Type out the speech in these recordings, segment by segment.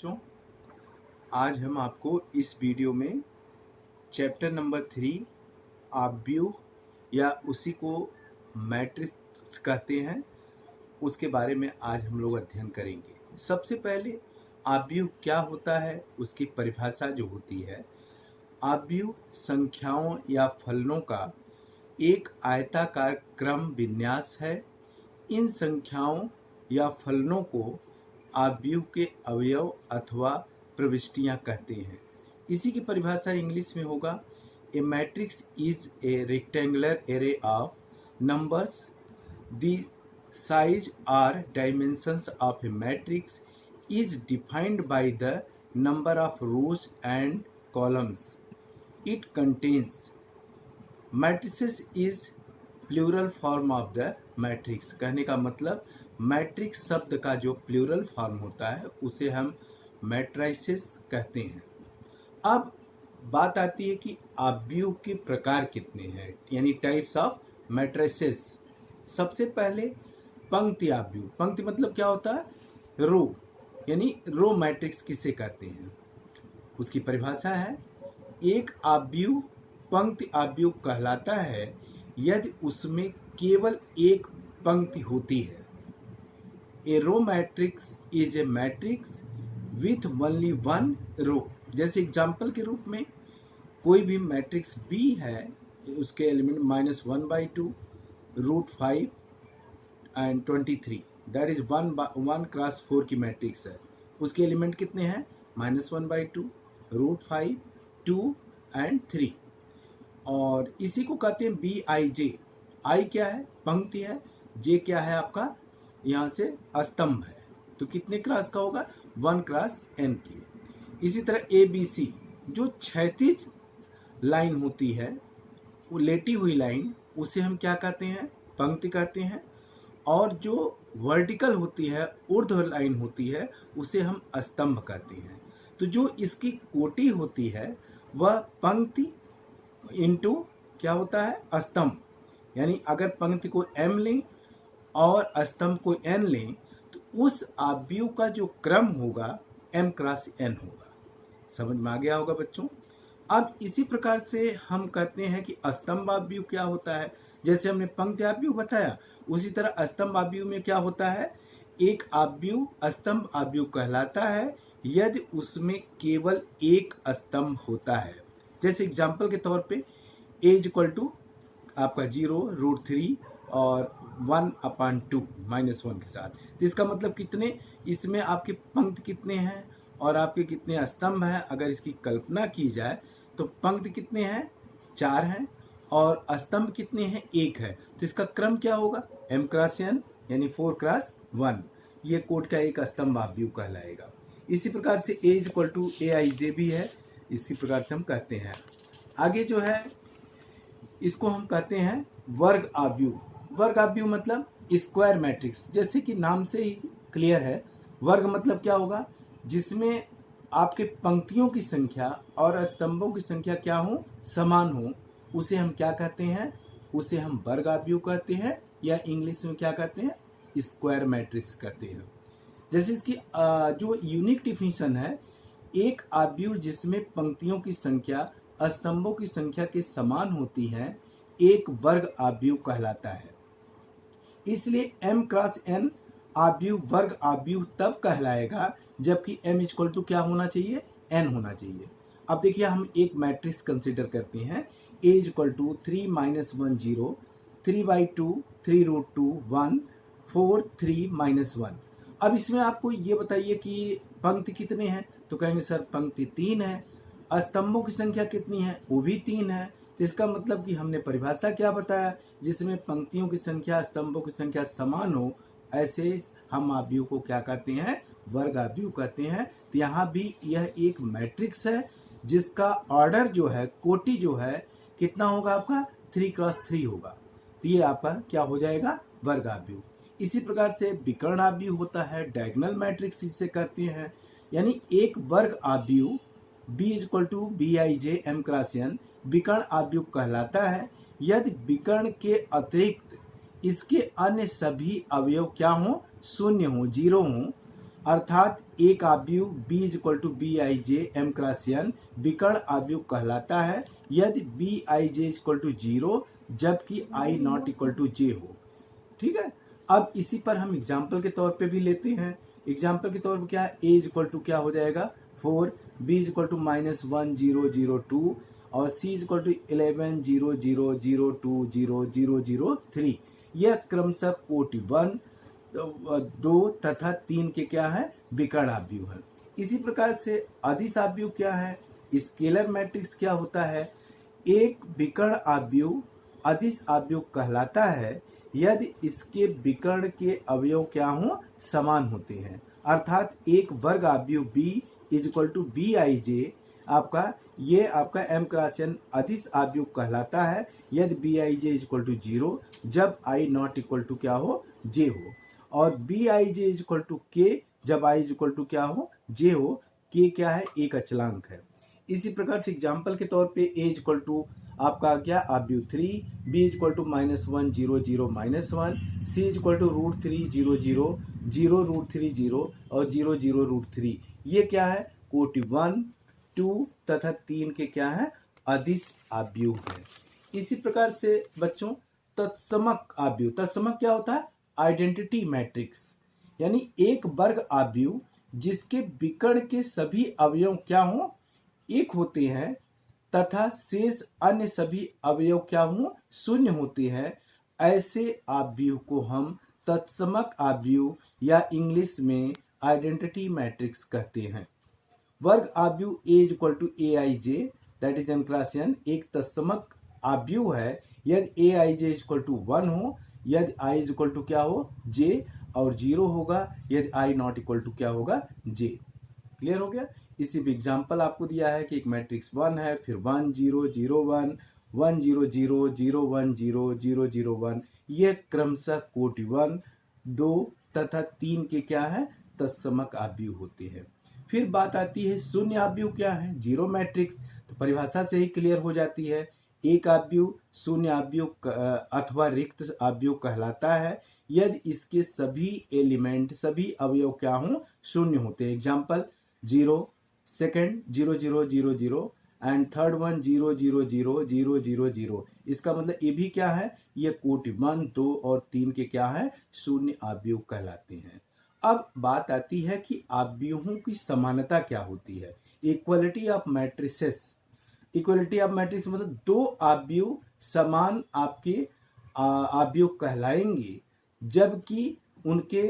बच्चों, आज हम आपको इस वीडियो में चैप्टर नंबर 3 आव्यूह या उसी को मैट्रिक्स कहते हैं उसके बारे में आज हम लोग अध्ययन करेंगे। सबसे पहले आव्यूह क्या होता है उसकी परिभाषा जो होती है, आव्यूह संख्याओं या फलनों का एक आयताकार क्रम विन्यास है। इन संख्याओं या फलनों को आव्यूह के अवयव अथवा प्रविष्टियां कहते हैं। इसी की परिभाषा इंग्लिश में होगा, a matrix is a rectangular array of numbers the size or dimensions of a matrix is defined by the number of rows and columns it contains. Matrices is plural form of the matrix. कहने का मतलब matrix शब्द का जो plural form होता है उसे हम मैट्रिसेस कहते हैं। अब बात आती है कि आव्यूह के प्रकार कितने हैं, यानी टाइप्स ऑफ मैट्रिसेस। सबसे पहले पंक्ति आव्यूह। पंक्ति मतलब क्या होता है, रो, यानी रो मैट्रिक्स किसे कहते हैं। उसकी परिभाषा है, एक आव्यूह पंक्ति आव्यूह कहलाता है यदि उसमें केवल एक पंक्ति होती है। A row matrix is a matrix with only one row. जैसे एग्जाम्पल के रूप में कोई भी मैट्रिक्स बी है, उसके element -1/2 √5 and 23, that is 1x4 की मैट्रिक्स है। उसके एलिमेंट कितने हैं, -1/2 √5 2 एंड 3। और इसी को कहते हैं BIJ। आई क्या है, पंक्ति है, जे क्या है आपका यहाँ से स्तंभ है, तो कितने क्लास का होगा, 1 क्रॉस n की। इसी तरह ABC जो क्षैतिज लाइन होती है, वो लेटी हुई लाइन, उसे हम क्या कहते हैं, पंक्ति कहते हैं। और जो वर्टिकल होती है, ऊर्ध्व लाइन होती है, उसे हम स्तंभ कहते हैं। तो जो इसकी कोटि होती है वह पंक्ति इंटू क्या होता है, स्तंभ। यानी अगर पंक्ति को m लें और स्तंभ को n लें तो उस आव्यूह का जो क्रम होगा m क्रॉस n होगा। समझ में आ गया होगा बच्चों। अब इसी प्रकार से हम कहते हैं कि स्तंभ आव्यूह क्या होता है। जैसे हमने पंक्ति आव्यूह बताया, उसी तरह स्तंभ आव्यूह में क्या होता है, एक आव्यूह स्तंभ आव्यूह कहलाता है यदि उसमें केवल एक स्तंभ होता है। जैसे एग्जाम्पल के तौर पे a = आपका 0 √3 और 1/2 -1 के साथ। तो इसका मतलब कितने, इसमें आपके पंक्ति कितने हैं और आपके कितने स्तंभ हैं। अगर इसकी कल्पना की जाए तो पंक्ति कितने हैं, 4 हैं, और स्तंभ कितने हैं, 1 है। तो इसका क्रम क्या होगा, m क्रॉस n, यानी 4 क्रॉस 1। ये कोड का एक स्तंभ आव्यूह कहलाएगा। इसी प्रकार से a = AIJ भी है, इसी प्रकार से हम कहते हैं। आगे जो है इसको हम कहते हैं वर्ग आव्यूह। वर्ग आव्यूह मतलब स्क्वायर मैट्रिक्स। जैसे कि नाम से ही क्लियर है, वर्ग मतलब क्या होगा, जिसमें आपके पंक्तियों की संख्या और स्तंभों की संख्या क्या हो, समान हो, उसे हम क्या कहते हैं, उसे हम वर्ग आव्यूह कहते हैं, या इंग्लिश में क्या कहते हैं, स्क्वायर मैट्रिक्स कहते हैं। जैसे इसकी जो यूनिक डिफिनीशन है, एक आव्यूह जिसमें पंक्तियों की संख्या स्तंभों की संख्या के समान होती है, एक वर्ग आव्यूह कहलाता है। इसलिए m क्रॉस n आव्यूह वर्ग आव्यूह तब कहलाएगा जबकि m = क्या होना चाहिए, n होना चाहिए। अब देखिए हम एक मैट्रिक्स कंसीडर करते हैं, a = 3 - 1 0 3/2 3 √2 1 4 3 -1। अब इसमें आपको ये बताइए कि पंक्ति कितने हैं, तो कहेंगे सर पंक्ति 3 है। स्तंभों की संख्या कितनी है, वो भी 3 है। तो इसका मतलब कि हमने परिभाषा क्या बताया, जिसमें पंक्तियों की संख्या स्तंभों की संख्या समान हो, ऐसे हम आव्यूह को क्या कहते हैं, वर्ग आव्यूह कहते हैं। तो यहाँ भी यह एक मैट्रिक्स है जिसका ऑर्डर जो है, कोटि जो है, कितना होगा आपका, 3 क्रॉस 3 होगा। तो ये आपका क्या हो जाएगा, वर्ग आव्यूह। इसी प्रकार से विकर्ण आव्यूह होता है, डायगोनल मैट्रिक्स इसे कहते हैं। यानी एक वर्ग आव्यूह B = BIJ m cross n विकर्ण आव्यूह कहलाता है यदि विकर्ण के अतिरिक्त इसके अन्य सभी अवयव क्या हों, शून्य हों, 0 हों, अर्थात एक आव्यूह B equal to B I J M cross n विकर्ण आव्यूह कहलाता है यदि B I J equal to 0 जबकि i not equal to j हो। ठीक है, अब इसी पर हम एग्जाम्पल के तौर पे भी लेते हैं। एग्जाम्पल के तौर पे क्या है, ए इक्वल टू क्या हो जाएगा 4, बी इक्वल टू -1 0 0 2 और सी इक्वल टू 11 0 0 0 2 0 0 0 3। यह क्रमशः कोटि 1 2 तथा 3 के क्या है विकर्ण आव्यूह है। इसी प्रकार से अदिश आव्यूह क्या है, स्केलर मैट्रिक्स क्या होता है, एक विकर्ण आव्यूह अदिश आव्यूह कहलाता है यदि इसके विकर्ण के अवयव क्या हो समान होते हैं। अर्थात एक वर्ग आव्यूह B equal to B I J आपका एम क्रॉस एन अदिश आव्यूह कहलाता है यदि B I J equal to 0 जब आई नॉट इक्वल टू क्या हो जे हो, और b I J equal to k जब आई इक्वल टू क्या हो जे हो। के क्या है, एक अचलांक है। इसी प्रकार से एग्जाम्पल के तौर पे ए इक्वल टू आपका क्या आव्यूह 3, b equal to -1 0 0 -1, c equal to √3 0 0 0 √3 0 और 0 0 √3। ये क्या है कोटि 1 2 तथा 3 के क्या है अदिश आव्यूह है। इसी प्रकार से बच्चों तत्समक आव्यूह, तत्समक क्या होता है आइडेंटिटी मैट्रिक्स, यानी एक वर्ग आव्यूह जिसके विकर्ण के सभी अवयव क्या हो एक होते हैं तथा शेष अन्य सभी अवयव क्या हो शून्य होते हैं, ऐसे आव्यूह को हम तत्समक आव्यूह या इंग्लिश में आइडेंटिटी मैट्रिक्स कहते हैं। वर्ग आव्यूह A equal to A I J that is N cross N एक तत्समक आव्यूह है यदि ए आई जे इक्वल टू 1 हो, यदि आई इक्वल टू क्या हो जे, और 0 होगा यदि आई नॉट इक्वल टू क्या होगा जे। क्लियर हो गया। इसी भी एग्जाम्पल आपको दिया है कि एक मैट्रिक्स 1 है, फिर 1 0 0 1 1 0 0 0 1 0 0 0 1। यह क्रमशः कोटि 1 2 तथा 3 के क्या है तत्समक आव्यूह होते हैं। फिर बात आती है शून्य आव्यूह क्या है, जीरो मैट्रिक्स। तो परिभाषा से ही क्लियर हो जाती है, एक आव्यूह शून्य आव्यूह अथवा रिक्त आव्यूह कहलाता है यदि इसके सभी एलिमेंट सभी अवयव क्या हों शून्य होते हैं। Example 0 second 0 0 0 0 and third one 0 0 0 0 0 0। इसका मतलब ये भी क्या है, ये कोटि 1 2 और 3 के क्या है शून्य आव्यूह कहलाते हैं। अब बात आती है कि आव्यूहों की समानता क्या होती है, equality of matrices. Equality of matrix मतलब दो आव्यूह समान आपके आव्यूह कहलाएंगे जबकि उनके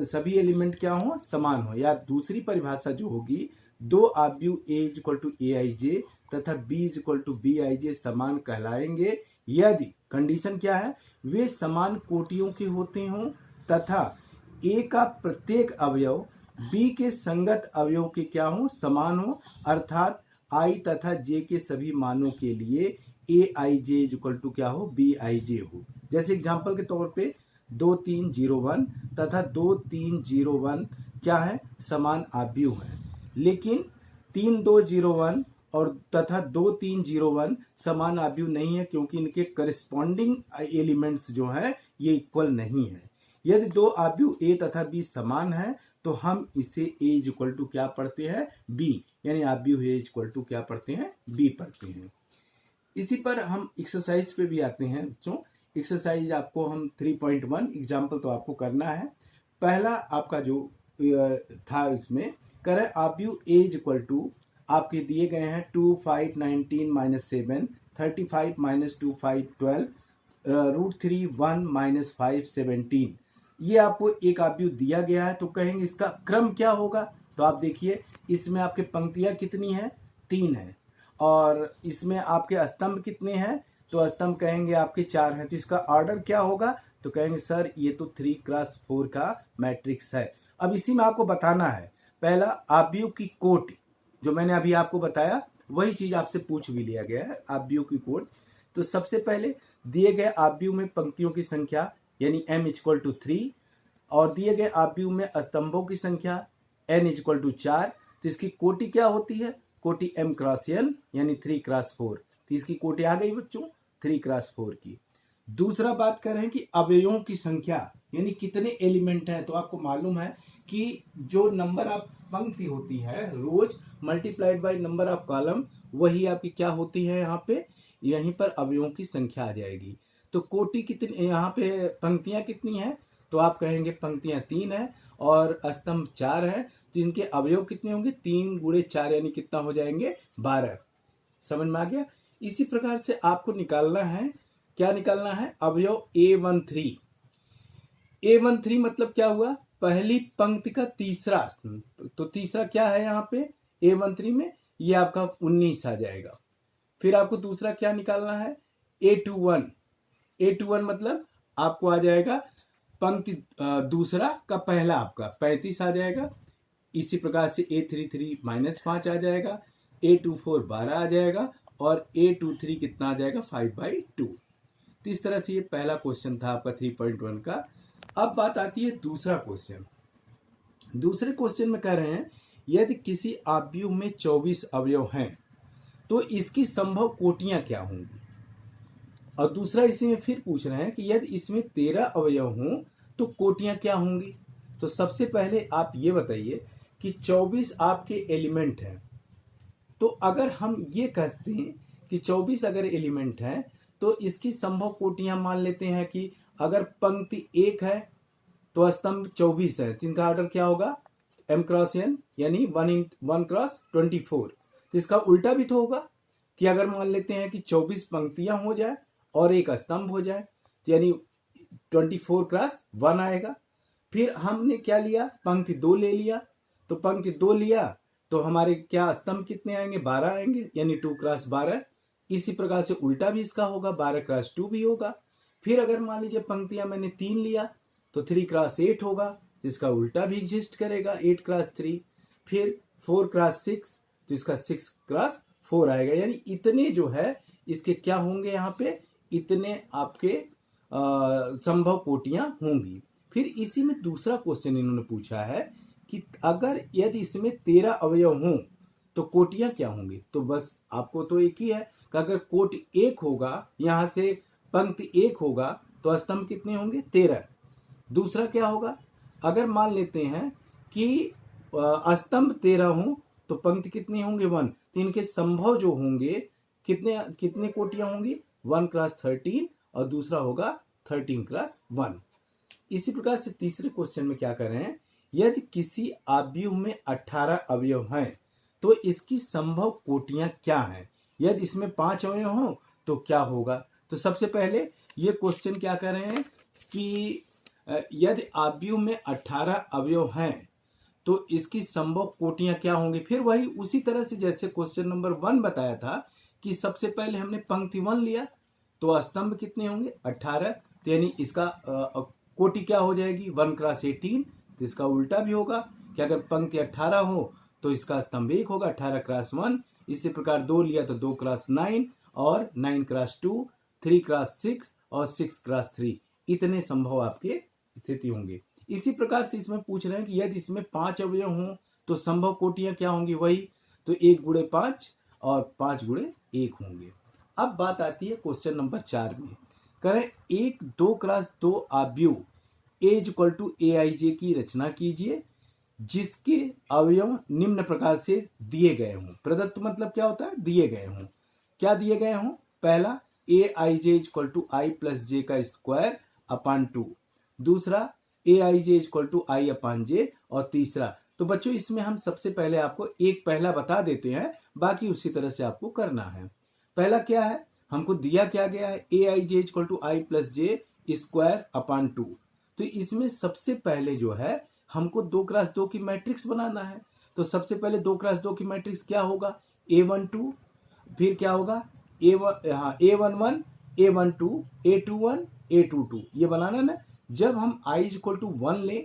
सभी एलिमेंट क्या हो समान हो, या दूसरी परिभाषा जो होगी दो आव्यूह A equal to A I J तथा B equal to B I J समान कहलाएंगे यदि कंडीशन क्या है वे समान कोटियों के होते हों तथा ए का प्रत्येक अवयव बी के संगत अवयव के क्या हो समान हो, अर्थात आई तथा जे के सभी मानों के लिए ए आई जे इक्वल टू क्या हो बी आई जे हो। जैसे एग्जाम्पल के तौर पे 2 3 0 1 तथा 2 3 0 1 क्या है समान आव्यूह है, लेकिन 3 2 0 1 और तथा 2 3 0 1 समान आव्यूह नहीं है क्योंकि इनके करस्पॉन्डिंग एलिमेंट्स जो है ये इक्वल नहीं है। यदि दो आव्यूह ए तथा बी समान है तो हम इसे ए इक्वल टू क्या पढ़ते हैं बी, यानी आव्यूह ए इक्वल टू क्या पढ़ते हैं बी पढ़ते हैं। इसी पर हम एक्सरसाइज पे भी आते हैं बच्चों। एक्सरसाइज आपको हम 3.1 एग्जाम्पल तो आपको करना है। पहला आपका जो था इसमें करें आव्यूह ए इक्वल टू आपके दिए गए हैं 2 5 19 -7 35 -2 5 12 √3 1 -5 17। ये आपको एक आव्यूह दिया गया है तो कहेंगे इसका क्रम क्या होगा। तो आप देखिए इसमें आपके पंक्तियां कितनी हैं 3 है और इसमें आपके स्तंभ कितने हैं तो स्तंभ कहेंगे आपके 4 हैं। तो इसका ऑर्डर क्या होगा तो कहेंगे सर ये तो 3x4 का मैट्रिक्स है। अब इसी में आपको बताना है पहला आव्यूह की कोटि, जो मैंने अभी आपको बताया वही चीज आपसे पूछ भी लिया गया है आव्यूह की कोटि। तो सबसे पहले दिए गए आव्यूह में पंक्तियों की संख्या यानी m इक्वल टू 3 और दिए गए आव्यूह में स्तंभों की संख्या n इक्वल टू 4। तो इसकी कोटि क्या होती है कोटि m क्रॉस n यानी 3x4। तो इसकी कोटि आ गई बच्चों 3x4 की। दूसरा बात कर रहे हैं कि अवयवों की संख्या यानी कितने एलिमेंट हैं। तो आपको मालूम है कि जो नंबर ऑफ पंक्ति होती है rows multiplied by number of column, वही आपकी क्या होती है यहाँ पे, यहीं पर अवयवों की संख्या आ जाएगी। तो कोटि कितनी, यहाँ पे पंक्तियां कितनी हैं, तो आप कहेंगे पंक्तियां 3 है और स्तंभ 4 है, तो इनके अवयव कितने होंगे, 3 गुणे 4 यानी कितना हो जाएंगे 12। समझ में आ गया। इसी प्रकार से आपको निकालना है, क्या निकालना है, अवयव A13। A13 मतलब क्या हुआ, पहली पंक्ति का तीसरा, तो तीसरा क्या है यहाँ पे A13 में, ये आपका 19 आ जाएगा। फिर आपको दूसरा क्या निकालना है, A21। A21 मतलब आपको आ जाएगा पंक्ति दूसरा का पहला आपका 35 आ जाएगा। इसी प्रकार से A33 -5 आ जाएगा, A24 12 आ जाएगा और A23 कितना आ जाएगा 5/2। तो इस तरह से ये पहला क्वेश्चन था आपका 3.1 का। अब बात आती है दूसरा क्वेश्चन। दूसरे क्वेश्चन में कह रहे हैं यदि किसी आव्यूह में 24 अवयव हैं तो इसकी संभव कोटियां क्या होंगी। और दूसरा इसमें फिर पूछ रहे हैं कि यदि इसमें 13 अवयव हों तो कोटियां क्या होंगी। तो सबसे पहले आप ये बताइए कि 24 आपके एलिमेंट हैं, तो अगर हम ये कहते हैं कि 24 अगर एलिमेंट हैं तो इसकी संभव कोटियां मान लेते हैं कि अगर पंक्ति 1 है तो स्तंभ 24 है, तो इनका ऑर्डर क्या होगा m क्रॉस n यानी 1 क्रॉस 24। तो इसका उल्टा भी तो होगा कि अगर मान लेते हैं कि 24 पंक्तियां हो जाए और एक स्तंभ हो जाए, तो यानी 24 क्रॉस 1 आएगा। फिर हमने क्या लिया, पंक्ति 2 ले लिया, तो पंक्ति 2 लिया तो हमारे क्या स्तंभ कितने आएंगे 12 आएंगे, यानी 2 क्रॉस 12। इसी प्रकार से उल्टा भी इसका होगा, 12 क्रॉस 2 भी होगा। फिर अगर मान लीजिए पंक्तियां मैंने 3 लिया तो 3 क्रॉस 8 होगा, जिसका उल्टा भी एग्जिस्ट करेगा 8 क्रॉस 3। फिर 4 क्रॉस 6 तो इसका 6 क्रॉस 4 आएगा, यानी इतने जो है इसके क्या होंगे, यहाँ पे इतने आपके संभव कोटियां होंगी। फिर इसी में दूसरा क्वेश्चन इन्होंने पूछा है कि अगर यदि इसमें 13 अवयव हों तो कोटियां क्या होंगी। तो बस आपको तो एक ही है कि अगर कोटि 1 होगा, यहां से पंक्ति 1 होगा तो स्तंभ कितने होंगे 13। दूसरा क्या होगा, अगर मान लेते हैं कि स्तंभ 13 हों तो पंक्ति कितनी होंगे 1, तो इनके संभव जो होंगे कितने कोटियां होंगी 1 क्रॉस 13 और दूसरा होगा 13 क्रॉस 1। इसी प्रकार से तीसरे क्वेश्चन में क्या कर रहे हैं, यदि किसी आव्यूह में 18 अवयव हैं तो इसकी संभव कोटियां क्या हैं। यदि इसमें 5 अवयव हों तो क्या होगा। तो सबसे पहले ये क्वेश्चन क्या कर रहे हैं कि यदि आव्यूह में 18 अवयव हैं तो इसकी संभव कोटियां क्या होंगी। फिर वही उसी तरह से जैसे क्वेश्चन नंबर 1 बताया था कि सबसे पहले हमने पंक्ति 1 लिया तो स्तंभ कितने होंगे 18, तो यानी इसका कोटि क्या हो जाएगी 1 क्रॉस 18। तो इसका उल्टा भी होगा कि अगर पंक्ति 18 हो तो इसका स्तंभ 1 होगा 18 क्रॉस 1। इसी प्रकार 2 लिया तो 2 क्रॉस 9 और 9 क्रॉस 2, 3 क्रॉस 6 और 6 क्रॉस 3, इतने संभव आपके स्थिति होंगे। इसी प्रकार से इसमें पूछ रहे हैं कि यदि इसमें 5 अवयव हों तो संभव कोटियां क्या होंगी, वही तो 1 गुणे 5 और 5 गुणे 1 होंगे। अब बात आती है क्वेश्चन नंबर 4 में, करें 1 2 क्रॉस 2 आव्यूह A=AIJ की रचना कीजिए जिसके अवयव निम्न प्रकार से दिए गए हों। प्रदत्त मतलब क्या होता है, दिए गए हों। क्या दिए गए हों, पहला AIJ = I + J का स्क्वायर अपॉन 2, दूसरा AIJ = I अपॉन J और तीसरा। तो बच्चों इसमें हम सबसे पहले आपको एक पहला बता देते हैं, बाकी उसी तरह से आपको करना है। पहला क्या है, हमको दिया क्या गया है AIJ = I + J square upon 2। तो इसमें सबसे पहले जो है हमको 2 क्रॉस 2 की मैट्रिक्स बनाना है। तो सबसे पहले 2 क्रॉस 2 की मैट्रिक्स क्या होगा A12, फिर क्या होगा A11 A12 A21 A22, ये बनाना ना। जब हम I = 1 ले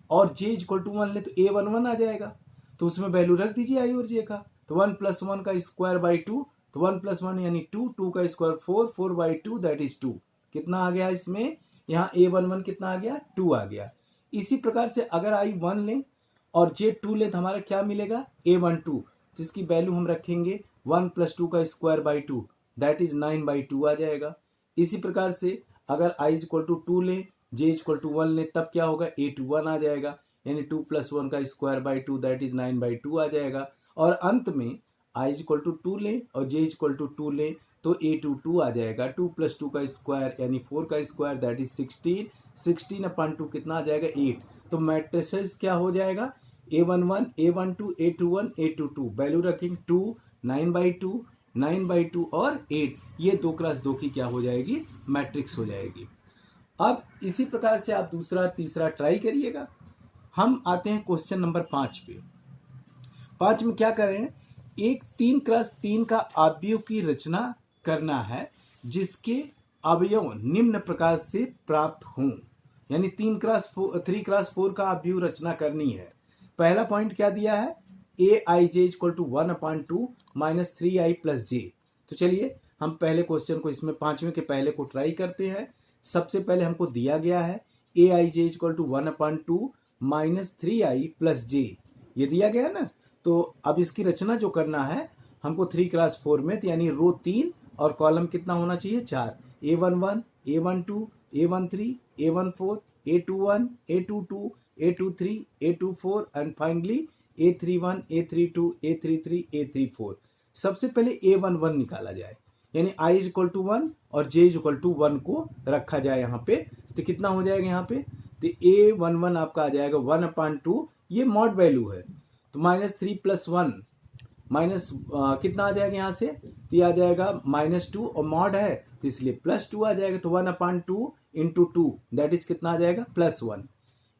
और J = 1 ले तो A11 आ जाएगा, तो उसमें वैल्यू रख दीजिए I और J का। तो 1 + 1 का स्क्वायर बाई 2, तो 1 + 1 यानी 2, 2 का स्क्वायर 4, 4/2 दैट इज 2। कितना आ गया इसमें, यहाँ A11 कितना आ गया 2 आ गया। इसी प्रकार से अगर I 1 लें और J 2 लें तो हमारा क्या मिलेगा A12, जिसकी वैल्यू हम रखेंगे 1 + 2 का स्क्वायर बाई 2 दैट इज 9/2 आ जाएगा। इसी प्रकार से अगर I = 2 लें J = 1 लें तब क्या होगा A21 आ जाएगा, यानी 2 + 1 का स्क्वायर बाई 2 दैट इज 9/2 आ जाएगा। और अंत में i = 2 लें और j = 2 लें तो a22 आ जाएगा। 2 + 2 का स्क्वायर यानी 4 का स्क्वायर दैट इज 16, 16/2 कितना आ जाएगा 8। तो मैट्रिसेस क्या हो जाएगा a11 a12 a21 a22 value रखेंगे 2 9/2 9/2 और 8, ये 2 × 2 की क्या हो जाएगी मैट्रिक्स हो जाएगी। अब इसी प्रकार से आप दूसरा तीसरा ट्राई करिएगा। हम आते हैं क्वेश्चन नंबर 5 पे। 5 में क्या कर रहे हैं, एक 3 × 3 का अवयव की रचना करना है जिसके अवयव निम्न प्रकार से प्राप्त हों, यानी 3 × 4 का अवयव रचना करनी है। पहला पॉइंट क्या दिया है, aij = 1/2 - 3i + j। तो चलिए हम पहले क्वेश्चन को इसमें 5वें के पहले को ट्राई करते हैं। सबसे पहले हमको दिया गया है aij = 1/2 - 3i + j, ये दिया गया ना। तो अब इसकी रचना जो करना है हमको 3 × 4 में, यानी रो 3 और कॉलम कितना होना चाहिए 4, a11 a12 a13 a14 a21 a22 a23 a24 and finally a31 a32 a33 a34। सबसे पहले a11 निकाला जाए, यानी i = 1 और j = 1 को रखा जाए यहाँ पे। तो कितना हो जाएगा यहाँ पे, तो a11 आपका आ जाएगा 1/2, ये मॉड वैल्यू है तो -3 + 1 माइनस कितना आ जाएगा यहाँ से, तो ये आ जाएगा -2 और मॉड है तो इसलिए +2 आ जाएगा। तो 1/2 × 2 दैट इज कितना आ जाएगा +1।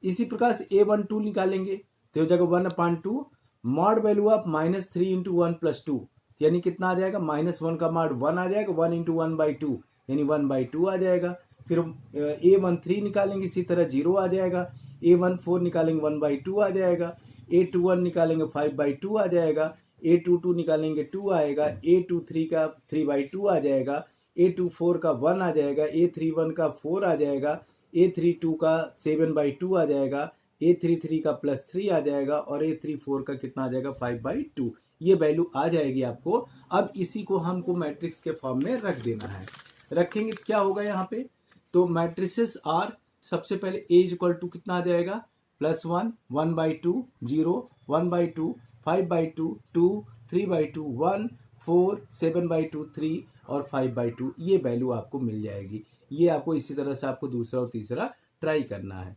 इसी प्रकार से a12 निकालेंगे तो हो जाएगा 1/2 मॉड वैल्यू ऑफ -3 × 1 + 2, यानी कितना आ जाएगा -1 का मॉड 1 आ जाएगा, 1 × 1/2 यानी 1/2 आ जाएगा। फिर a13 निकालेंगे इसी तरह 0 आ जाएगा, a14 निकालेंगे 1/2 आ जाएगा, a21 निकालेंगे 5/2 आ जाएगा, a22 निकालेंगे 2 आएगा, a23 का 3/2 आ जाएगा, a24 का 1 आ जाएगा, a31 का 4 आ जाएगा, a32 का 7/2 आ जाएगा, a33 का +3 आ जाएगा और a34 का कितना आ जाएगा 5/2। ये वैल्यू आ जाएगी आपको। अब इसी को हमको मैट्रिक्स के फॉर्म में रख देना है। रखेंगे क्या होगा यहाँ पे, तो मैट्रिसेस आर, सबसे पहले a = कितना आ जाएगा +1 1/2 0 1/2 5/2 2 3/2 1 4 7/2 3 और 5/2, ये वैल्यू आपको मिल जाएगी। ये आपको इसी तरह से आपको दूसरा और तीसरा ट्राई करना है।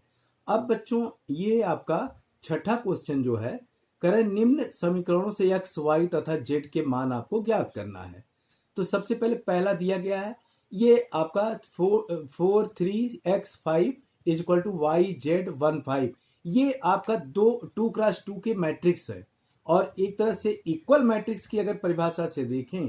अब बच्चों ये आपका छठा क्वेश्चन जो है, करें निम्न समीकरणों से x y तथा z के मान आपको ज्ञात करना है। तो सबसे पहले पहला दिया गया है, ये आपका 4 3x 5 = yz 1 5, ये आपका 2 × 2 के मैट्रिक्स है। और एक तरह से इक्वल मैट्रिक्स की अगर परिभाषा से देखें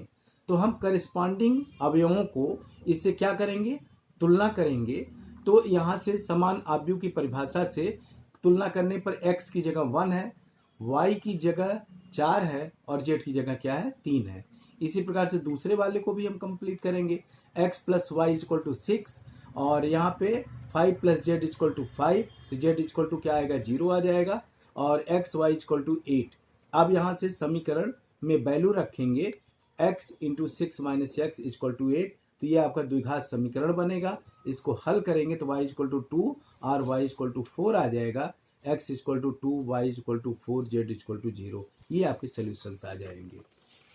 तो हम करिस्पॉन्डिंग अवयवों को इससे क्या करेंगे, तुलना करेंगे। तो यहाँ से समान अवयव की परिभाषा से तुलना करने पर x की जगह 1 है, y की जगह 4 है और z की जगह क्या है 3 है। इसी प्रकार से दूसरे वाले को भी हम कंप्लीट करेंगे, x + y = 6 और यहाँ पे 5 + z = 5, तो z क्या आएगा 0 आ जाएगा और x y = 8। अब यहाँ से समीकरण में वैल्यू रखेंगे x × 6 - x = 8, तो ये आपका द्विघात समीकरण बनेगा। इसको हल करेंगे तो y = 2 और y = 4 आ जाएगा, x = 2 y = 4 z = 0, ये आपके सॉल्यूशंस आ जाएंगे।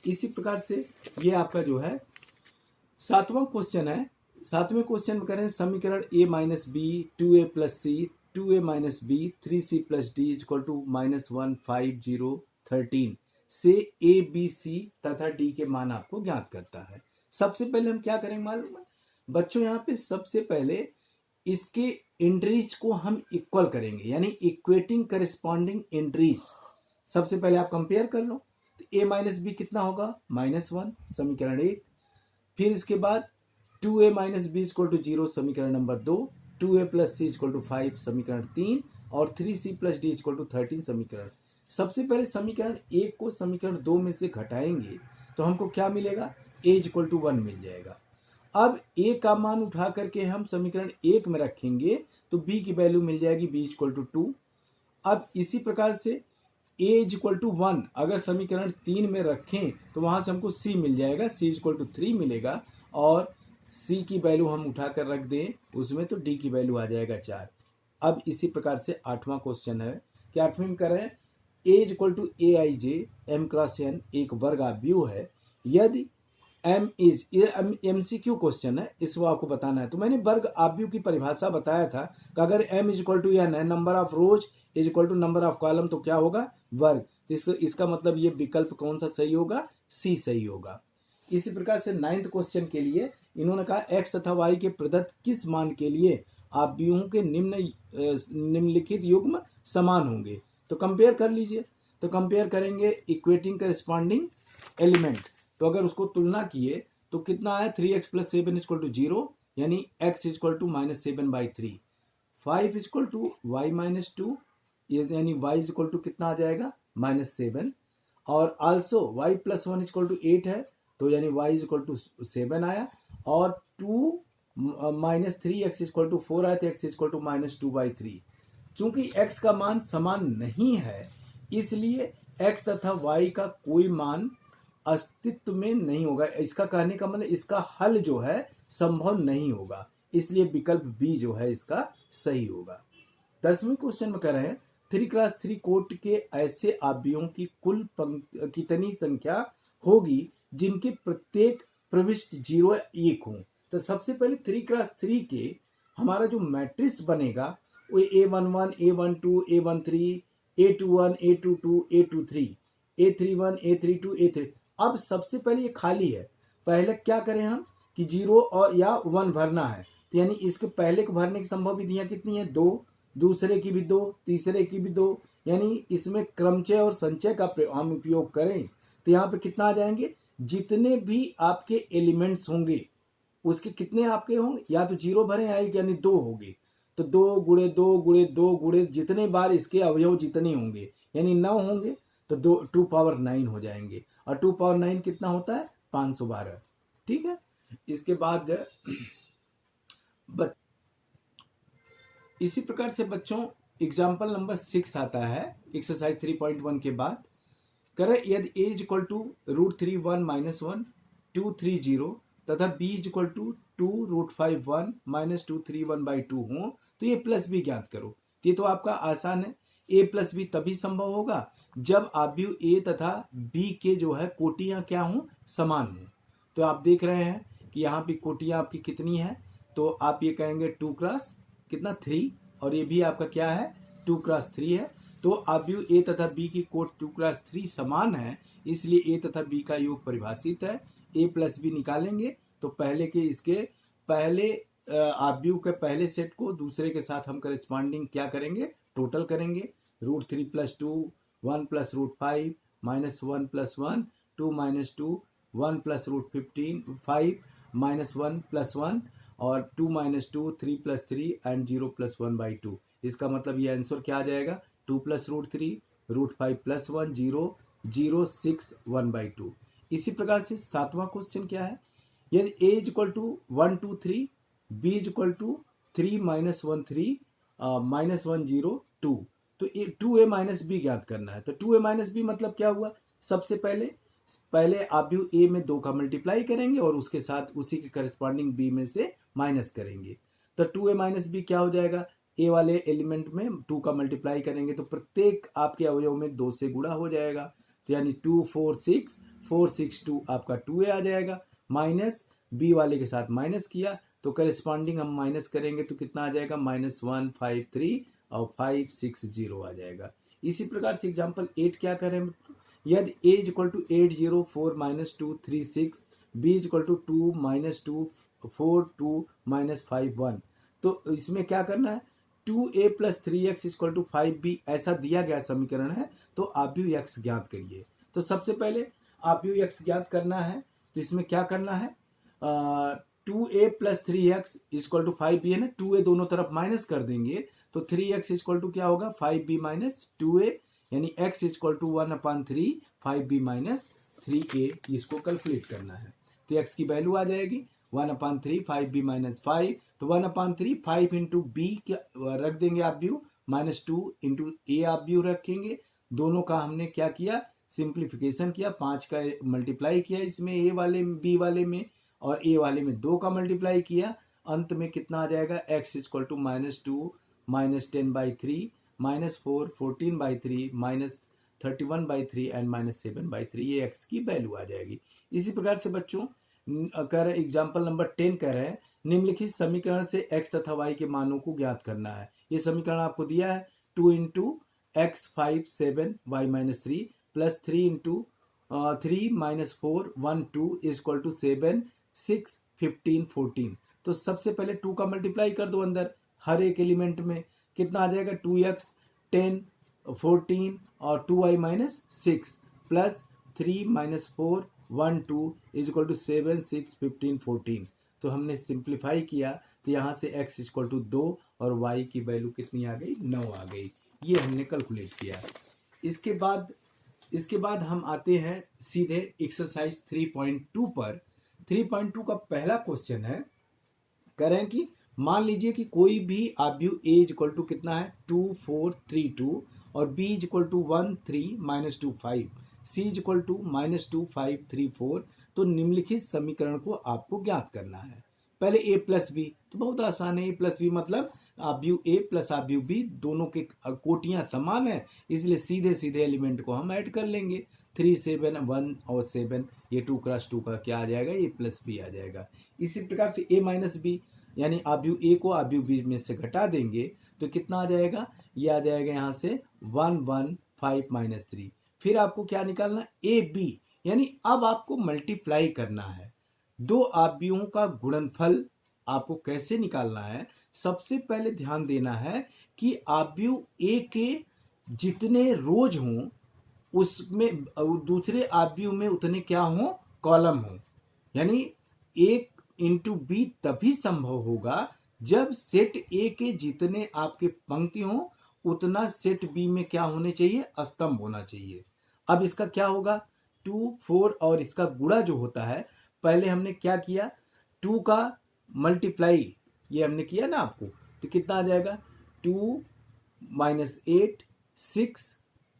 इसी प्रकार से ये आपका जो है सातवां क्वेश्चन है। सातवें क्वेश्चन में करें समीकरण a - b 2a + c 2a - b 3c + d = -1 5 0 13 से a b c तथा d के मान आपको ज्ञात करता है। सबसे पहले हम क्या करेंगे मालूम है बच्चों, यहाँ पे सबसे पहले इसके एंट्रीज को हम इक्वल करेंगे, यानी इक्वेटिंग करिस्पॉन्डिंग एंट्रीज। सबसे पहले आप कंपेयर कर लो, तो a - b कितना होगा -1 समीकरण 1। फिर इसके बाद 2a - b = 0 समीकरण नंबर 2, 2a + c = 5 समीकरण 3 और 3c + d = 13 समीकरण। सबसे पहले समीकरण 1 को समीकरण 2 में से घटाएंगे तो हमको क्या मिलेगा, a = 1 मिल जाएगा। अब a का मान उठा करके हम समीकरण 1 में रखेंगे तो b की वैल्यू मिल जाएगी b = 2। अब इसी प्रकार से a = 1 अगर समीकरण 3 में रखें तो वहां से हमको c मिल जाएगा, c = 3 मिलेगा और c की वैल्यू हम उठाकर रख दें उसमें तो d की वैल्यू आ जाएगा 4। अब इसी प्रकार से आठवां क्वेश्चन है, कि 8वीं में कर रहे हैं A is equal to A I J M cross N एक वर्ग आव्यूह है यदि एम इज, ये एमसीक्यू क्वेश्चन है, इसको आपको बताना है। तो मैंने वर्ग आव्यूह की परिभाषा बताया था कि अगर M is equal to N है, number of rows is equal to number of column, तो क्या होगा वर्ग। तो इसका मतलब ये विकल्प कौन सा सही होगा, सी सही होगा। इसी प्रकार से 9th क्वेश्चन के लिए इन्होंने कहा एक्स तथा वाई के प्रदत्त किस मान के लिए आव्यूहों के निम्नलिखित युग्म समान होंगे। तो कंपेयर कर लीजिए। तो कंपेयर करेंगे इक्वेटिंग करस्पॉन्डिंग एलिमेंट। तो अगर उसको तुलना किए तो कितना आया 3x प्लस 7 इक्वल टू 0 यानी x equal to -7/3। 5 equal to y minus 2 यानी y इक्वल टू कितना आ जाएगा -7। और also y plus 1 equal to 8 है तो यानी y इक्वल टू 7 आया। और 2 माइनस 3x इक्वल टू 4 आया तो x इक्वल टू -2/3। चूंकि x का मान समान नहीं है इसलिए x तथा y का कोई मान अस्तित्व में नहीं होगा। इसका कहने का मतलब इसका हल जो है संभव नहीं होगा, इसलिए विकल्प बी जो है इसका सही होगा। 10वें क्वेश्चन में कह रहे हैं 3x3 कोट के ऐसे आव्यूहों की कुल कितनी संख्या होगी जिनके प्रत्येक प्रविष्ट 0 1 हो। तो सबसे पहले 3x3 के हमारा जो मैट्रिक्स बनेगा वो A11 A12 A13 A21 A22 A23 A31 A32 A3। अब सबसे पहले ये खाली है, पहले क्या करें हम कि 0 और या 1 भरना है। तो यानी इसके पहले को भरने की संभव विधियां कितनी है 2, दूसरे की भी 2, तीसरे की भी 2, यानी इसमें क्रमचय और संचय का हम उपयोग करें तो यहाँ पे कितना आ जाएंगे, जितने भी आपके एलिमेंट्स होंगे उसके कितने आपके होंगे, या तो 0 भरें यानी 2 होंगे तो 2 गुणे 2 गुणे 2 गुणे जितने बार इसके अवयव जितने होंगे यानी 9 होंगे तो 2 पावर 9 हो जाएंगे। और 2 पावर 9 कितना होता है 512। ठीक है। इसके बाद इसी प्रकार से बच्चों एग्जाम्पल नंबर 6 आता है एक्सरसाइज 3.1 के बाद। करें यदि a इज इक्वल टू √3 1 - 1 2 3 0 तथा b इज इक्वल टू 2 √5 1 - 2 3 1/2 हो तो ये प्लस बी ज्ञात करो। ये तो आपका आसान है। a प्लस बी तभी संभव होगा जब आव्यूह a तथा b के जो है कोटियां क्या हों समान हों। तो आप देख रहे हैं कि यहाँ पे कोटियां आपकी कितनी है, तो आप ये कहेंगे 2 क्रॉस कितना 3 और ये भी आपका क्या है 2 क्रॉस 3 है। तो आव्यूह a तथा b की कोट 2 क्रॉस 3 समान है इसलिए a तथा b का योग परिभाषित है। a प्लस बी निकालेंगे तो पहले के इसके पहले आव्यूह के पहले सेट को दूसरे के साथ हम करस्पॉन्डिंग क्या करेंगे टोटल करेंगे। √3 + 2 1 + √5 -1 + 1 2 - 2 1 + √15 5 -1 + 1 और 2 - 2 3 + 3 एंड 0 + 1/2। इसका मतलब ये आंसर क्या आ जाएगा 2 + √3 √5 + 1 0 0 6 1/2। इसी प्रकार से 7वां क्वेश्चन क्या है, यदि a is equal to 1 2 3 b is equal to 3 - 1 3 -1 0 2 तो 2a माइनस बी ज्ञात करना है। तो 2a माइनस बी मतलब क्या हुआ, सबसे पहले आव्यूह a में 2 का मल्टीप्लाई करेंगे और उसके साथ उसी के करस्पॉन्डिंग b में से माइनस करेंगे। तो 2a माइनस बी क्या हो जाएगा, a वाले एलिमेंट में 2 का मल्टीप्लाई करेंगे तो प्रत्येक आपके अवयव में 2 से गुणा हो जाएगा। तो यानी 2 4 6 4 6 2 आपका 2a आ जाएगा। माइनस b वाले के साथ माइनस किया तो करस्पॉन्डिंग हम माइनस करेंगे तो कितना आ जाएगा -1 5 3 और 5 6 0 आ जाएगा। इसी प्रकार से एग्जांपल 8 क्या करें, यदि a is equal to 8 0 4 - 2 3 6 b is equal to 2 - 2 4 2 - 5 1 तो इसमें क्या करना है 2a + 3x equal to 5b ऐसा दिया गया समीकरण है। तो आव्यूह x ज्ञात करिए। तो सबसे पहले आव्यूह x ज्ञात करना है तो इसमें क्या करना है 2a + 3x equal to 5b है ना, 2a दोनों तरफ माइनस कर देंगे तो 3x इक्वल टू क्या होगा 5b - 2a यानी x equal to 1/3 5b - 3a इसको कैलकुलेट करना है। तो x की वैल्यू आ जाएगी 1/3 5b - 5 तो 1/3 5 इंटू b रख देंगे आव्यूह -2 इंटू a आव्यूह रखेंगे। दोनों का हमने क्या किया सिंप्लीफिकेशन किया, 5 का मल्टीप्लाई किया इसमें a वाले b वाले में और a वाले में 2 का मल्टीप्लाई किया। अंत में कितना आ जाएगा x इक्वल टू -2 - 10/3 -4, 14/3, -31/3 एंड -7/3, ये एक्स की वैल्यू आ जाएगी। इसी प्रकार से बच्चों कर एग्जाम्पल नंबर 10 कह रहे हैं निम्नलिखित समीकरण से x तथा y के मानों को ज्ञात करना है। ये समीकरण आपको दिया है 2 into x 5 7 y -3 plus 3 into 3 -4 1 2 is equal to 7 6 15 14। तो सबसे पहले 2 का मल्टीप्लाई कर दो अंदर हर एक एलिमेंट में, कितना आ जाएगा 2x 10 14 और 2y -6 plus 3 -4 1 2 is equal to 7 6 15 14। तो हमने सिंप्लीफाई किया तो यहाँ से x इक्वल टू 2 और y की वैल्यू कितनी आ गई 9 आ गई। ये हमने कैलकुलेट किया। इसके बाद हम आते हैं सीधे एक्सरसाइज 3.2 पर। 3.2 का पहला क्वेश्चन है, कह रहे हैं कि मान लीजिए कि कोई भी आव्यूह a इक्वल टू कितना है 2 4 3 2 और b equal to 1 3 -2 5, c equal to -2 5 3 4। तो निम्नलिखित समीकरण को आपको ज्ञात करना है। पहले a प्लस बी, तो बहुत आसान है। a प्लस बी मतलब आव्यूह a प्लस आव्यूह b दोनों के कोटियां समान है, इसलिए सीधे सीधे एलिमेंट को हम ऐड कर लेंगे। 3 7 1 और 7, ये 2 क्रॉस 2 का क्या आ जाएगा, ये प्लस बी आ जाएगा। इसी प्रकार से a माइनस बी यानी आव्यूह ए को आव्यूह बी में से घटा देंगे तो कितना आ जाएगा, ये आ जाएगा यहाँ से 1 1 5 -3। फिर आपको क्या निकालना, ए बी, यानी अब आपको मल्टीप्लाई करना है। दो आव्यूहों का गुणनफल आपको कैसे निकालना है, सबसे पहले ध्यान देना है कि आव्यूह ए के जितने रोज हों उसमें दूसरे आव्यूह में उतने क्या हों, कॉलम हों। यानी एक इंटू बी तभी संभव होगा जब सेट ए के जितने आपके पंक्ति हों उतना सेट बी में क्या होने चाहिए, स्तंभ होना चाहिए। अब इसका क्या होगा, 2 4 और इसका गुणा जो होता है, पहले हमने क्या किया 2 का मल्टीप्लाई ये हमने किया ना आपको, तो कितना आ जाएगा 2 -8 6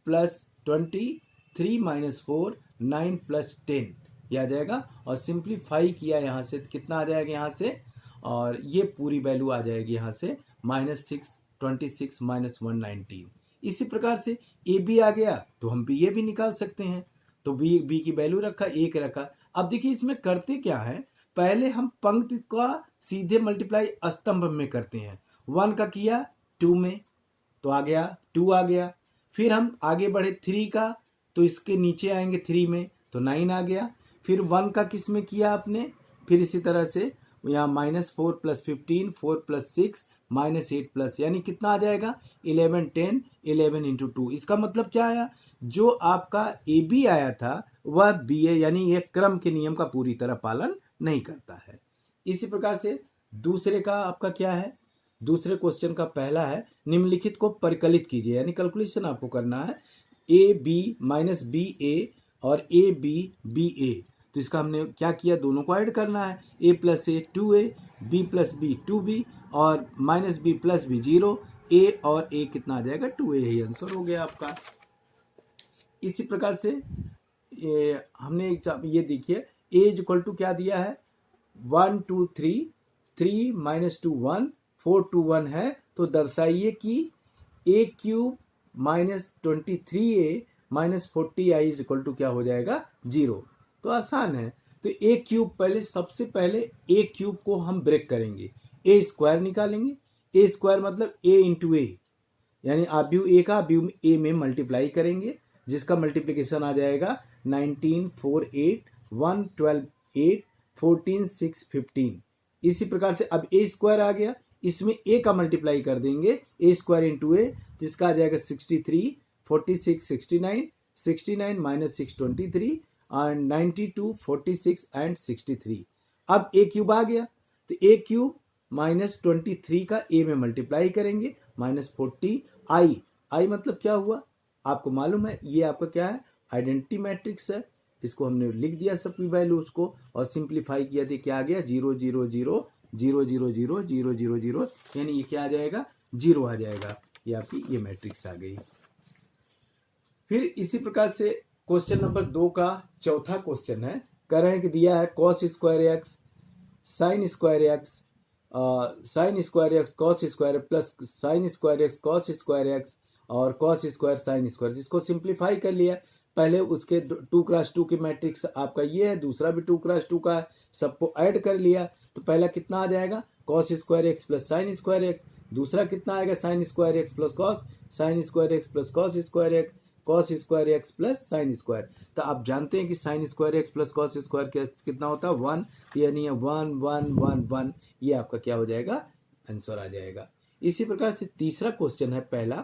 प्लस 20 3 -4 9 प्लस 10 ये आ जाएगा। और सिंप्लीफाई किया यहाँ से कितना आ जाएगा यहाँ से, और ये पूरी वैल्यू आ जाएगी यहाँ से -6 26 -119। इसी प्रकार से ए बी आ गया तो हम ये भी निकाल सकते हैं। तो बी की वैल्यू रखा, 1 रखा। अब देखिए इसमें करते क्या है, पहले हम पंक्ति का सीधे मल्टीप्लाई स्तंभ में करते हैं। 1 का किया 2 में तो आ गया 2 आ गया। फिर हम आगे बढ़े 3 का, तो इसके नीचे आएंगे 3 में तो 9 आ गया। फिर 1 का किस में किया आपने, फिर इसी तरह से यहाँ -4 प्लस 15 4 प्लस 6 -8 प्लस, यानी कितना आ जाएगा 11 10 11 इंटू 2। इसका मतलब क्या आया, जो आपका ए बी आया था वह बी ए, यानी यह क्रम के नियम का पूरी तरह पालन नहीं करता है। इसी प्रकार से दूसरे का आपका क्या है, दूसरे क्वेश्चन का पहला है निम्नलिखित को परिकलित कीजिए, यानी कैलकुलेशन आपको करना है ए बी माइनस बी ए और ए बी बी ए। तो इसका हमने क्या किया, दोनों को ऐड करना है, a plus a 2a, b plus b 2b और minus b plus b 0, a और a कितना आ जाएगा 2a, यही आंसर हो गया आपका। इसी प्रकार से हमने ये देखिए a इक्वल टू क्या दिया है 1 2 3 3 -2 1 4 2 1 है, तो दर्शाइए कि a cube -23a -40i is equal to क्या हो जाएगा 0। तो आसान है। तो ए क्यूब, पहले सबसे पहले ए क्यूब को हम ब्रेक करेंगे, ए स्क्वायर निकालेंगे। ए स्क्वायर मतलब ए इंटू ए, यानी आव्यूह ए का आव्यूह ए में मल्टीप्लाई करेंगे, जिसका मल्टीप्लिकेशन आ जाएगा 19 4 8 1 12 8 14 6 15। इसी प्रकार से अब ए स्क्वायर आ गया, इसमें ए का मल्टीप्लाई कर देंगे, ए स्क्वायर इंटू ए, जिसका आ जाएगा 63 46 69 69 -6 23 and 92 46 and 63। अब ए क्यूब आ गया, तो ए क्यूब -23 का ए में मल्टीप्लाई करेंगे, -40 आई, आई मतलब क्या हुआ आपको मालूम है, ये आपका क्या है आइडेंटिटी मैट्रिक्स है। इसको हमने लिख दिया सबकी वैल्यू उसको और सिंप्लीफाई किया तो क्या आ गया 0 0 0 0 0 0 0 0 0, यानी ये क्या आ जाएगा 0 आ जाएगा। ये आपकी ये मैट्रिक्स आ गई। फिर इसी प्रकार से क्वेश्चन नंबर 2 का चौथा क्वेश्चन है, कह रहे हैं कि दिया है cos square x sine square x cos square plus sine square x cos square x और कॉस स्क्वायर साइन स्क्वायर। इसको सिंप्लीफाई कर लिया, पहले उसके 2x2 की मैट्रिक्स आपका ये है, दूसरा भी 2x2 का है, सबको ऐड कर लिया तो पहला कितना आ जाएगा cos square x plus sine square x, दूसरा कितना आएगा sine square x plus cos, sine square x plus cos square x, cos square x plus sine square. तो आप जानते हैं कि sine square x plus cos square कितना होता है 1, यानी 1 1 1 1, ये आपका क्या हो जाएगा आंसर आ जाएगा। इसी प्रकार से तीसरा क्वेश्चन है, पहला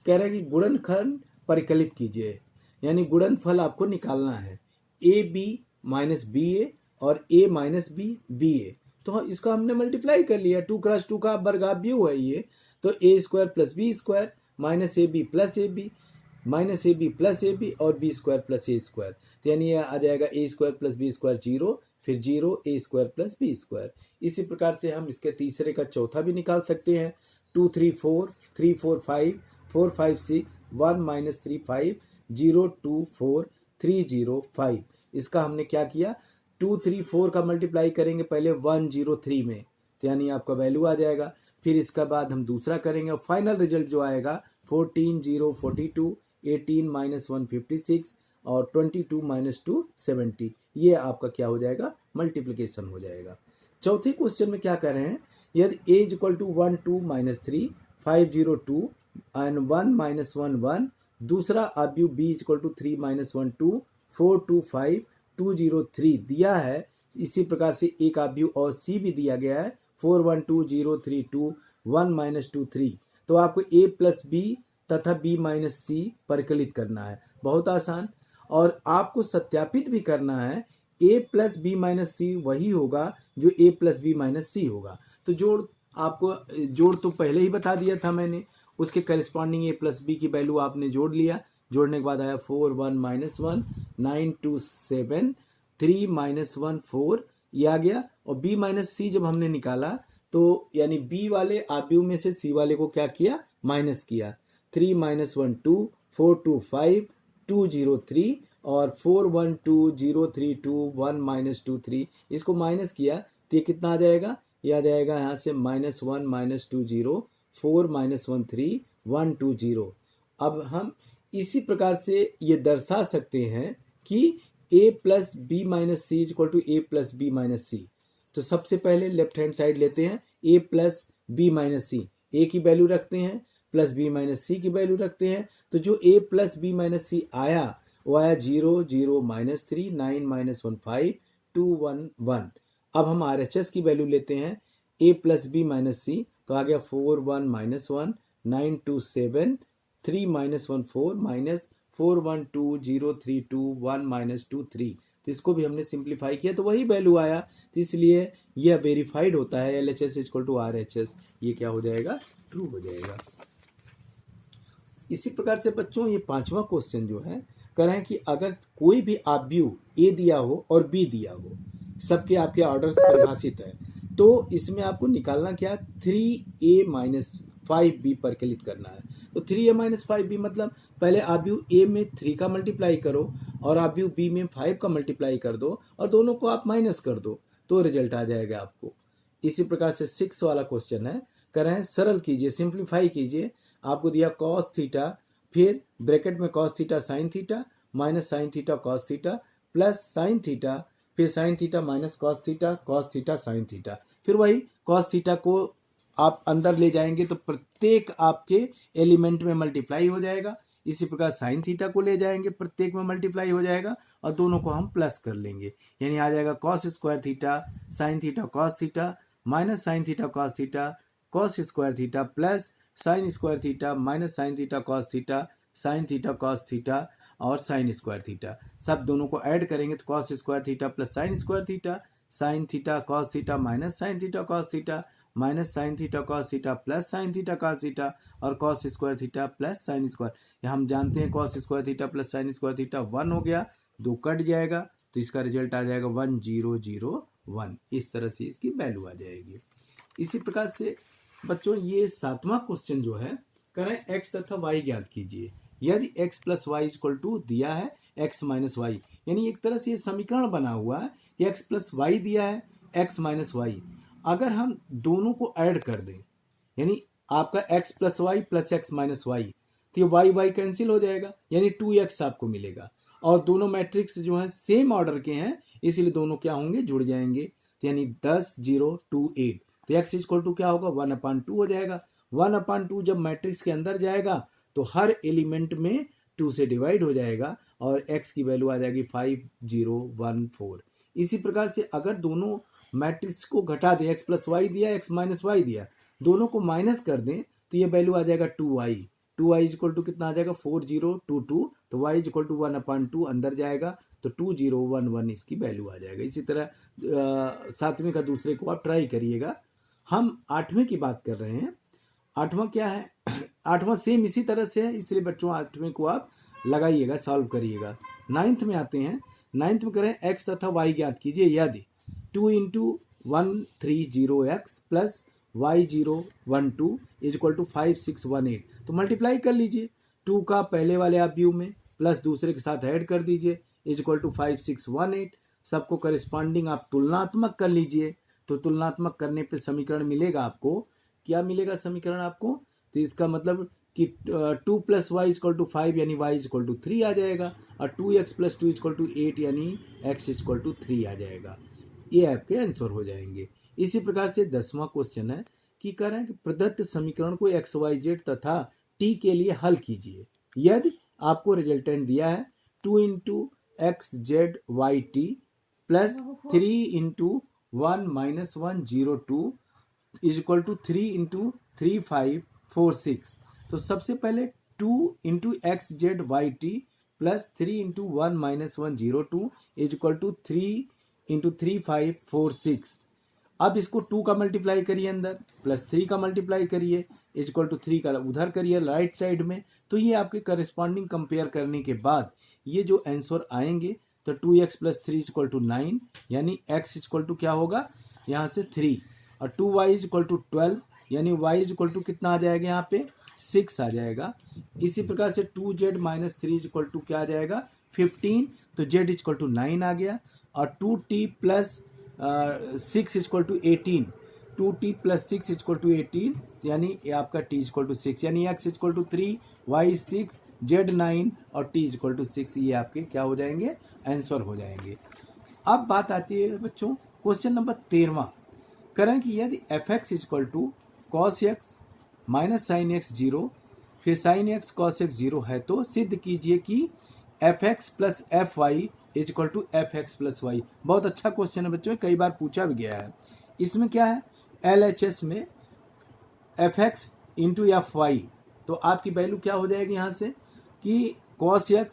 कह रहा है कि गुणनखंड परिकलित कीजिए, यानी गुणनफल आपको निकालना है ए बी माइनस बी ए और ए माइनस बी बी ए। तो इसको हमने मल्टीप्लाई कर लिया, 2x2 का वर्गाव्यूह है ये, तो A square plus B square minus A B plus A B minus A B plus A B और B square plus A square, तो यानी ये आ जाएगा A square plus B square 0, फिर 0 A square plus B square. इसी प्रकार से हम इसके तीसरे का चौथा भी निकाल सकते हैं, 2 3 4 3 4 5 4 5 6 1 माइनस 3 5 0 2 4 3 0 5। इसका हमने क्या किया 2 3 4 का मल्टीप्लाई करेंगे पहले 1 0 3 में, तो यानी आपका वैल्यू आ जाएगा। फिर इसका बाद हम दूसरा करेंगे और फाइनल रिजल्ट जो आएगा 14 0 42 18 माइनस 1 56 और 22 माइनस 2 70, ये आपका क्या हो जाएगा मल्टीप्लिकेशन हो जाएगा। चौथे क्वेश्चन में क्या कर रहे हैं, यदि a is equal to 1 2 minus 3 5 0 2 and 1 minus 1 1, दूसरा अव्युह b is equal to 3 minus 1 2 4 2 5 2 0 3 दिया है। इसी प्रकार से एक अव्युह और c भी दिया गया है 4 1 2 0 3 2 1 माइनस 2 3, तो आपको a प्लस बी तथा b माइनस सी परिकलित करना है, बहुत आसान। और आपको सत्यापित भी करना है a प्लस बी माइनस सी वही होगा जो a प्लस बी माइनस सी होगा। तो जोड़ तो पहले ही बता दिया था मैंने, उसके करिस्पॉन्डिंग a प्लस बी की वैल्यू आपने जोड़ लिया, जोड़ने के बाद आया 4 1 माइनस 1 9 2 7 3 माइनस 1 4, ये आ गया। और b माइनस सी जब हमने निकाला तो यानी b वाले अव्युह में से c वाले को क्या किया माइनस किया, 3 माइनस 1 2 4 2 5 2 0 3 और 4 1 2 0 3 2 1 माइनस 2 3, इसको माइनस किया तो ये कितना आ जाएगा, ये आ जाएगा यहाँ से माइनस 1 माइनस 2 0 4 माइनस 1 3 1 2 0। अब हम इसी प्रकार से ये दर्शा सकते हैं कि a plus B minus C equal to A plus B minus C. तो सबसे पहले लेफ्ट हैंड साइड लेते हैं, a plus B minus C, A की वैल्यू रखते हैं प्लस बी माइनस सी की वैल्यू रखते हैं, तो जो a प्लस बी माइनस सी आया वो आया 0 0 माइनस 3 9 माइनस 1 5 2 1 1। अब हम RHS की वैल्यू लेते हैं a plus B minus C, तो आ गया 4 1 माइनस 1 9 2 7 3 माइनस 1 4 माइनस 4 1 2 0 3 2 1 माइनस 2 3। तो इसको भी हमने सिंप्लीफाई किया तो वही वैल्यू आया, तो इसलिए यह वेरीफाइड होता है LHS इक्वल टू RHS, ये क्या हो जाएगा ट्रू हो जाएगा। इसी प्रकार से बच्चों ये पांचवा क्वेश्चन जो है कह रहे हैं कि अगर कोई भी अव्युह a दिया हो और b दिया हो, सबके आपके ऑर्डर्स परिभाषित है, तो इसमें आपको निकालना क्या 3a माइनस 5b परिकलित करना है। तो 3a माइनस 5b मतलब पहले अव्युह a में 3 का मल्टीप्लाई करो और अव्युह b में 5 का मल्टीप्लाई कर दो और दोनों को आप माइनस कर दो तो रिजल्ट आ जाएगा आपको। इसी प्रकार से 6 वाला क्वेश्चन है, कह रहे हैं सरल कीजिए सिंप्लीफाई कीजिए, आपको दिया कॉस थीटा फिर ब्रैकेट में cos theta sine theta minus sine theta cos theta plus sine theta फिर sine theta minus cos theta sine theta, फिर वही कॉस थीटा को आप अंदर ले जाएंगे तो प्रत्येक आपके एलिमेंट में मल्टीप्लाई हो जाएगा। इसी प्रकार साइन थीटा को ले जाएंगे प्रत्येक में मल्टीप्लाई हो जाएगा और दोनों को हम प्लस कर लेंगे, यानी आ जाएगा cos square theta sine theta cos theta minus sine theta cos square theta plus sine square theta minus sine theta cos theta और साइन स्क्वायर थीटा, सब दोनों को ऐड करेंगे तो cos square theta plus sine square theta sine theta cos theta minus sine theta cos theta minus sine theta cos theta plus sine theta cos theta और cos square theta plus sine square. हम जानते हैं cos square theta plus sine square theta 1 हो गया, 2 cut जाएगा तो इसका result आ जाएगा 1 0 0 1, इस तरह से इसकी वैल्यू आ जाएगी। इसी प्रकार से बच्चों ये 7वां क्वेश्चन जो है कह रहे हैं x तथा y ज्ञात कीजिए, यदि x plus y equal to दिया है x माइनस वाई, यानी एक तरह से ये समीकरण बना हुआ है कि x प्लस वाई दिया है x माइनस वाई, अगर हम दोनों को ऐड कर दें यानी आपका x plus y plus x minus y, तो ये वाई वाई कैंसिल हो जाएगा, यानी 2x आपको मिलेगा। और दोनों मैट्रिक्स जो है सेम ऑर्डर के हैं, इसलिए दोनों क्या होंगे, जुड़ जाएंगे। तो यानी 10 0 2 8, तो x इक्वल टू क्या होगा, 1/2 हो जाएगा। 1/2 जब मैट्रिक्स के अंदर जाएगा तो हर एलिमेंट में 2 से डिवाइड हो जाएगा और x की वैल्यू आ जाएगी 5 0 1 4। इसी प्रकार से अगर दोनों मैट्रिक्स को घटा दें, x प्लस वाई दिया, x माइनस वाई दिया, दोनों को माइनस कर दें तो ये वैल्यू आ जाएगा 2y। 2y इक्वल टू कितना आ जाएगा, 4 0 2 2, तो y इक्वल टू 1/2 अंदर जाएगा तो 2 0 1 1 इसकी वैल्यू आ जाएगा। इसी तरह 7वें का दूसरे को आप ट्राई करिएगा। हम 8वें की बात कर रहे हैं। 8वां क्या है, 8वां सेम इसी तरह से है, इसलिए बच्चों 8वें को आप लगाइएगा, सॉल्व करिएगा। 9th में आते हैं। 9th में करें x तथा y ज्ञात कीजिए यदि 2 × 130x plus y0 1 2 is equal to 5 6 1 8। तो मल्टीप्लाई कर लीजिए, 2 का पहले वाले ऑब्यूव में प्लस दूसरे के साथ ऐड कर दीजिए, इज इक्वल टू 5 6 1 8। सबको करेस्पॉन्डिंग आप तुलनात्मक कर लीजिए, तो तुलनात्मक करने पे समीकरण मिलेगा आपको। क्या मिलेगा समीकरण आपको, तो इसका मतलब कि 2 प्लस वाई इक्वल टू 5 यानी y इक्वल टू 3 आ जाएगा, और 2x प्लस 2 इक्वल टू 8 यानी x इक्वल टू 3 आ जाएगा। ये आपके आंसर हो जाएंगे। इसी प्रकार से 10वां क्वेश्चन है कि कह रहे हैं कि प्रदत्त समीकरण को एक्स वाई जेड तथा t के लिए हल कीजिए यदि आपको रिजल्टेंट दिया है 2 × x z y t plus 3 × 1 - 1 0 2 is equal to 3 × 3 5 4 6। तो सबसे पहले 2 × x z y t plus 3 × 1 - 1 0 2 is equal to 3 × 3 5 4 6। अब इसको 2 का मल्टीप्लाई करिए अंदर, प्लस 3 का मल्टीप्लाई करिए, इज इक्वल टू 3 का उधर करिए राइट साइड में। तो ये आपके करस्पॉन्डिंग कंपेयर करने के बाद ये जो आंसर आएंगे, तो 2x प्लस 3 इक्वल टू 9 यानी x इक्वल टू क्या होगा, यहाँ से 3, और 2y इक्वल टू 12 यानी y इक्वल टू कितना आ जाएगा, यहाँ पे 6 आ जाएगा। इसी प्रकार से 2z माइनस 3 इक्वल टू क्या आ जाएगा, 15, तो z इक्वल टू 9 आ गया। और 2t plus 6 equal to 18, 2t plus 6 equal to 18 यानी ये आपका t इक्वल टू 6, यानी x equal to 3, y 6, z 9 और t इक्वल टू 6। ये आपके क्या हो जाएंगे, आंसर हो जाएंगे। अब बात आती है बच्चों क्वेश्चन नंबर 13वां। करें कि यदि fx equal to cos x minus sine x 0 फिर साइन x cos x 0 है, तो सिद्ध कीजिए कि fx plus fy is equal to fx plus y. बहुत अच्छा क्वेश्चन है बच्चों, कई बार पूछा भी गया है। इसमें क्या है, LHS में fx इंटू fy, तो आपकी वैल्यू क्या हो जाएगी यहाँ से कि cos x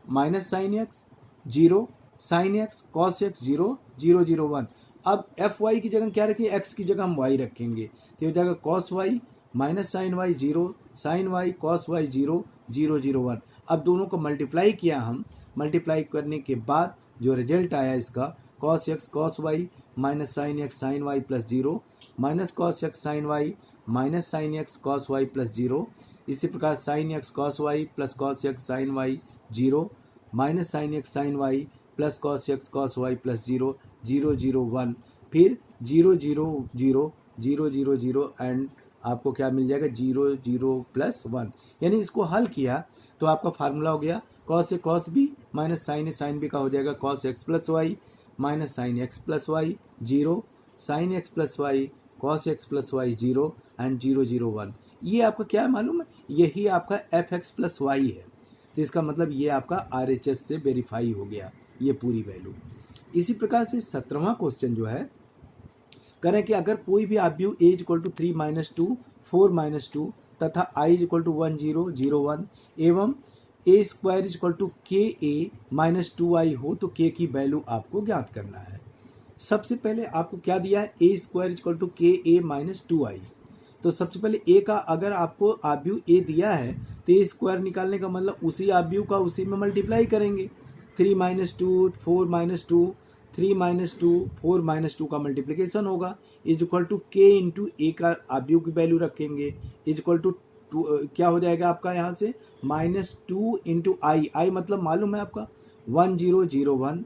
minus sine x 0 sine x cos x 0 0 0 1। अब fy की जगह क्या रखेंगे, x की जगह हम y रखेंगे, तो हो जाएगा cos y minus sine y 0 sine y cos y 0 0 0 1। अब दोनों को मल्टीप्लाई किया हम, मल्टीप्लाई करने के बाद जो रिजल्ट आया इसका cos x cos y minus sine x sine y plus 0 minus cos x sine y minus sine x cos y plus 0। इसी प्रकार sine x cos y plus cos x sine y 0 minus sine x sine y plus cos x cos y plus 0 0 0 1, फिर 0 0 0 0 0 0 and आपको क्या मिल जाएगा 0 0 plus 1। यानी इसको हल किया तो आपका फार्मूला हो गया cos से cos b minus sine a sine b का हो जाएगा cos x plus y minus sine x plus y 0 sine x plus y cos x plus y 0 and 0 0 1। ये आपका क्या है मालूम है, यही आपका fx प्लस वाई है। तो इसका मतलब ये आपका RHS से वेरीफाई हो गया ये पूरी वैल्यू। इसी प्रकार से 17वां क्वेश्चन जो है करें कि अगर कोई भी ऑब्जेक्ट a इक्वल टू 3 - 2 4 - 2 तथा i इक्वल टू 1 0 0 1 एवं a स्क्वायर इक्वल टू के ए माइनस 2i हो, तो k की वैल्यू आपको ज्ञात करना है। सबसे पहले आपको क्या दिया है, a स्क्वायर इक्वल टू के ए माइनस 2i। तो सबसे पहले a का अगर आपको ऑब्जेक्ट a दिया है तो a स्क्वायर निकालने का मतलब उसी ऑब्जेक्ट का उसी में मल्टीप्लाई करेंगे। 3 - 2 4 - 2 3 - 2 4 - 2 का मल्टीप्लिकेशन होगा, इज इक्वल टू के इंटू ए का ऑब्जेक्ट की वैल्यू रखेंगे, इज इक्वल टू क्या हो जाएगा आपका यहाँ से -2 इंटू आई मतलब मालूम है आपका 1 0 0 1।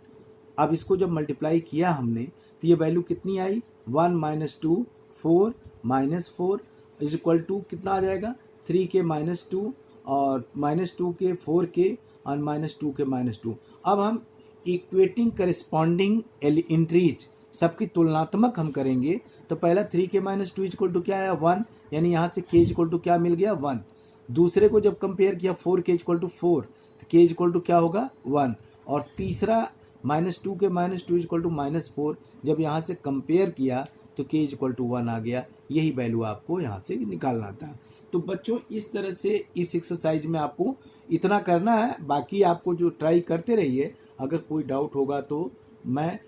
अब इसको जब मल्टीप्लाई किया हमने तो ये वैल्यू कितनी आई 1 - 2 4 - 4 इज इक्वल टू कितना आ जाएगा 3 के -2 और -2 के 4 के और -2 के -2। अब हम इक्वेटिंग करिस्पॉन्डिंग एंट्रीज सबकी तुलनात्मक हम करेंगे। तो पहला 3 के -2 इक्वल टू क्या आया 1, यानी यहाँ से k इक्वल टू क्या मिल गया 1। दूसरे को जब कंपेयर किया 4 के इक्वल टू 4, तो k इक्वल टू क्या होगा 1। और तीसरा -2 के -2 इक्वल टू -4, जब यहाँ से कंपेयर किया तो k इक्वल टू 1 आ गया। यही वैल्यू आपको यहाँ से निकालना था। तो बच्चों इस तरह से इस एक्सरसाइज में आपको इतना करना है, बाकी आपको जो ट्राई करते रहिए। अगर कोई डाउट होगा तो मैं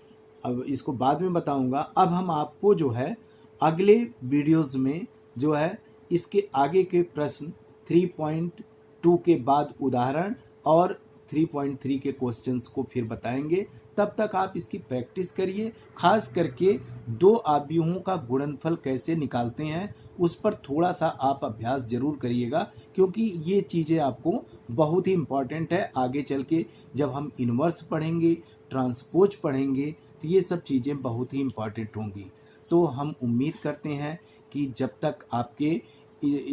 अब इसको बाद में बताऊंगा। अब हम आपको जो है अगले वीडियोस में जो है इसके आगे के प्रश्न 3.2 के बाद उदाहरण और 3.3 के क्वेश्चंस को फिर बताएंगे। तब तक आप इसकी प्रैक्टिस करिए। खास करके दो अवयवों का गुणनफल कैसे निकालते हैं उस पर थोड़ा सा आप अभ्यास जरूर करिएगा, क्योंकि ये चीज़ें आपको बहुत ही इम्पॉर्टेंट है। आगे चल के जब हम इन्वर्स पढ़ेंगे, ट्रांसपोज पढ़ेंगे, तो ये सब चीज़ें बहुत ही इम्पॉर्टेंट होंगी। तो हम उम्मीद करते हैं कि जब तक आपके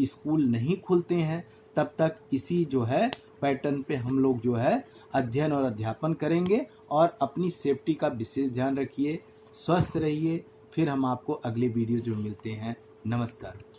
स्कूल नहीं खुलते हैं तब तक इसी जो है पैटर्न पे हम लोग जो है अध्ययन और अध्यापन करेंगे। और अपनी सेफ्टी का विशेष ध्यान रखिए, स्वस्थ रहिए। फिर हम आपको अगले वीडियो जो मिलते हैं। नमस्कार।